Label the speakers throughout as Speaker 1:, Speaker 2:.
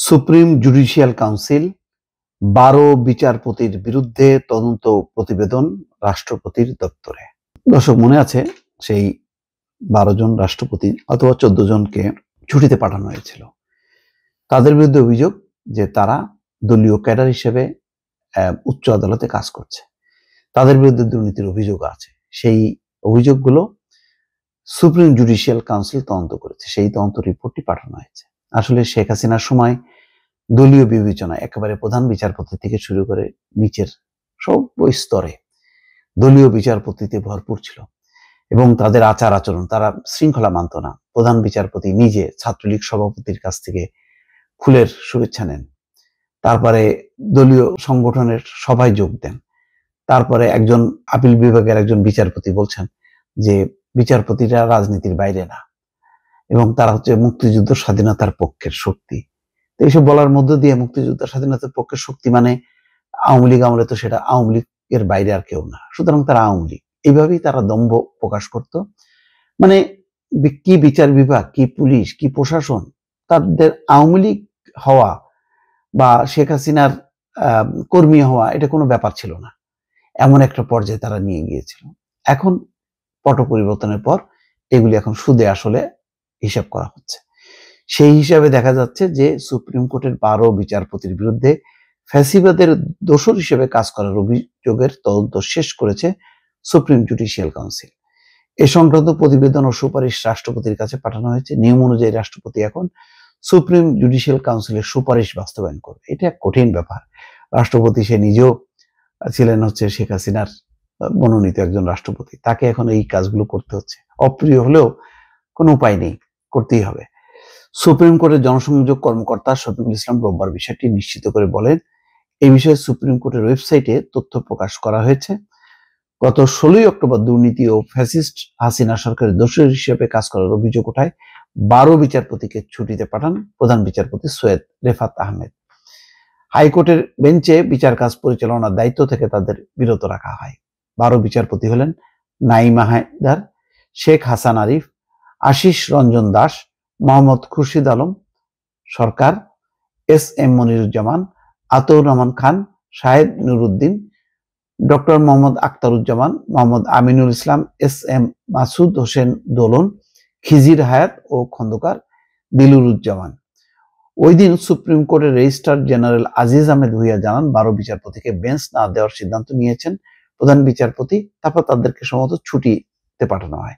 Speaker 1: Supreme judicial council 12 বিচারপতির বিরুদ্ধে তদন্ত প্রতিবেদন রাষ্ট্রপতির দপ্তরে। দর্শক মনে আছে সেই 12 জন রাষ্ট্রপতি অথবা 14 জনকে ছুটিতে পাঠানো হয়েছিল। তাদের বিরুদ্ধে অভিযোগ যে তারা দলীয় ক্যাডার হিসেবে উচ্চ আদালতে কাজ করছে। তাদের বিরুদ্ধে দুর্নীতির অভিযোগ আছে। সেই অভিযোগগুলো সুপ্রিম জুডিশিয়াল কাউন্সিল তদন্ত করেছে। সেই তদন্ত রিপোর্টটি পাঠানো হয়েছে। আসলে শেখ হাসিনার সময় দলীয় বিবেচনা একেবারে প্রধান বিচারপতি থেকে শুরু করে নিচের সব স্তরে দলীয় বিচারপতিতে ভরপুর ছিল এবং তাদের আচার আচরণ, তারা শৃঙ্খলা মানত না। প্রধান বিচারপতি নিজে ছাত্রলীগ সভাপতির কাছ থেকে ফুলের শুভেচ্ছা নেন, তারপরে দলীয় সংগঠনের সভায় যোগ দেন। তারপরে একজন আপিল বিভাগের একজন বিচারপতি বলছেন যে বিচারপতিরা রাজনীতির বাইরে না এবং তারা হচ্ছে মুক্তিযুদ্ধ স্বাধীনতার পক্ষের শক্তি। এইসব বলার মধ্য দিয়ে মুক্তিযুদ্ধ স্বাধীনতার পক্ষের শক্তি মানে আওয়ামী লীগ আমলে তো সেটা আওয়ামী লীগের বাইরে আর কেউ না, সুতরাং তারা আওয়ামী লীগ। এইভাবেই তারা দম্ভ প্রকাশ করত। মানে কি বিচার বিভাগ, কি পুলিশ, কি প্রশাসন, তাদের আওয়ামী লীগ হওয়া বা শেখ হাসিনার কর্মী হওয়া এটা কোনো ব্যাপার ছিল না। এমন একটা পর্যায়ে তারা নিয়ে গিয়েছিল। এখন পট পরিবর্তনের পর এগুলি এখন সুদে আসলে হিসাব করা হচ্ছে। সেই হিসাবে দেখা যাচ্ছে যে সুপ্রিম কোর্টের 12 বিচারপতির বিরুদ্ধে ফ্যাসিবাদের দোষর হিসেবে কাজ করার অভিযোগের তদন্ত শেষ করেছে সুপ্রিম জুডিশিয়াল কাউন্সিল। এ সংক্রান্ত প্রতিবেদন ও সুপারিশ রাষ্ট্রপতির কাছে পাঠানো হয়েছে। নিয়ম অনুযায়ী রাষ্ট্রপতি এখন সুপ্রিম জুডিশিয়াল কাউন্সিলের সুপারিশ বাস্তবায়ন করবে। এটা কঠিন ব্যাপার। রাষ্ট্রপতি সে নিজেও ছিলেন হচ্ছে শেখ হাসিনার মনোনীত একজন রাষ্ট্রপতি, তাকে এখন এই কাজগুলো করতে হচ্ছে। অপ্রিয় হলেও কোনো উপায় নেই, করতেই হবে। সুপ্রিম কোর্টের জনসংযোগ কর্মকর্তা শফিকুল ইসলাম রোববার বিষয়টি নিশ্চিত করে বলেন, এই বিষয়ে সুপ্রিম কোর্টের ওয়েবসাইটে তথ্য প্রকাশ করা হয়েছে। গত 16 অক্টোবর দুর্নীতি ও ফ্যাসিস্ট হাসিনা সরকারের দোষী হিসেবে কাজ করার অভিযোগ ওঠায় 12 বিচারপতিকে ছুটিতে পাঠান প্রধান বিচারপতি সৈয়দ রেফাত আহমেদ। হাইকোর্টের বেঞ্চে বিচার কাজ পরিচালনার দায়িত্ব থেকে তাদের বিরত রাখা হয়। 12 বিচারপতি হলেন নাইমা হায়দার, শেখ হাসান আরিফ, আশিস রঞ্জন দাস, মোহাম্মদ খুরশিদ আলম সরকার, S M Moniruzzaman, আতউর Rahman Khan, Shahed Nuruddin, doctor Mohammad Akhtaruzzaman, Mohammad Aminul Islam, S M Masud Hossain দোলন, খিজির হায়াত ও খন্দকার দিলুরুজ্জামান। ওই দিন সুপ্রিম কোর্টের রেজিস্ট্রার জেনারেল আজিজ আহমেদ ভুইয়া জানান 12 বিচারপতিকে বেঞ্চ না দেওয়ার সিদ্ধান্ত নিয়েছেন প্রধান বিচারপতি। তারপর তাদেরকে সম্ভবত ছুটিতে পাঠানো হয়।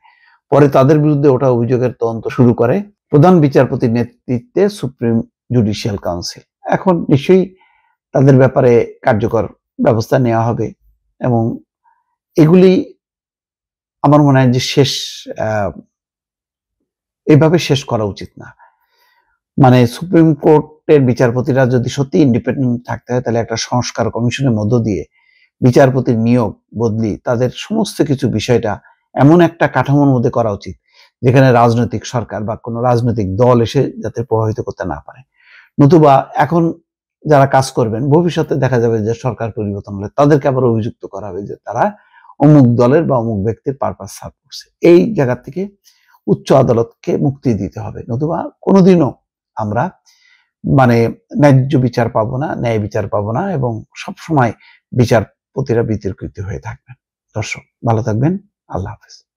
Speaker 1: পরে তাদের বিরুদ্ধে ওঠা অভিযোগের তদন্ত শুরু করে প্রধান বিচারপতির নেতৃত্বে সুপ্রিম জুডিশিয়াল কাউন্সিল। এখন নিশ্চয়ই তাদের ব্যাপারে কার্যকর ব্যবস্থা নেওয়া হবে এবং এগুলি আমার মনে হয় যে এইভাবে শেষ করা উচিত না। মানে সুপ্রিম কোর্টের বিচারপতিরা যদি সত্যি ইন্ডিপেন্ডেন্ট থাকতে হয় তাহলে একটা সংস্কার কমিশনের মধ্য দিয়ে বিচারপতির নিয়োগ বদলি তাদের সমস্ত কিছু বিষয়টা এমন একটা কাঠামোর মধ্যে করা উচিত যেখানে রাজনৈতিক সরকার বা কোনো রাজনৈতিক দল এসে যাতে প্রভাবিত করতে না পারে। নতুবা এখন যারা কাজ করবেন ভবিষ্যতে দেখা যাবে যে সরকার পরিবর্তন হলে তাদেরকে আবার অভিযুক্ত করা হবে যে তারা অমুক দলের বা অমুক ব্যক্তির পারপাস সার্ভ করছে। এই জায়গা থেকে উচ্চ আদালতকে মুক্তি দিতে হবে, নতুবা কোনোদিনও আমরা মানে ন্যায্য বিচার পাবো না, ন্যায় বিচার পাবো না এবং সবসময় বিচারপতিরা বিতর্কিত হয়ে থাকবেন। দর্শক ভালো থাকবেন, আল্লাহ হাফেজ।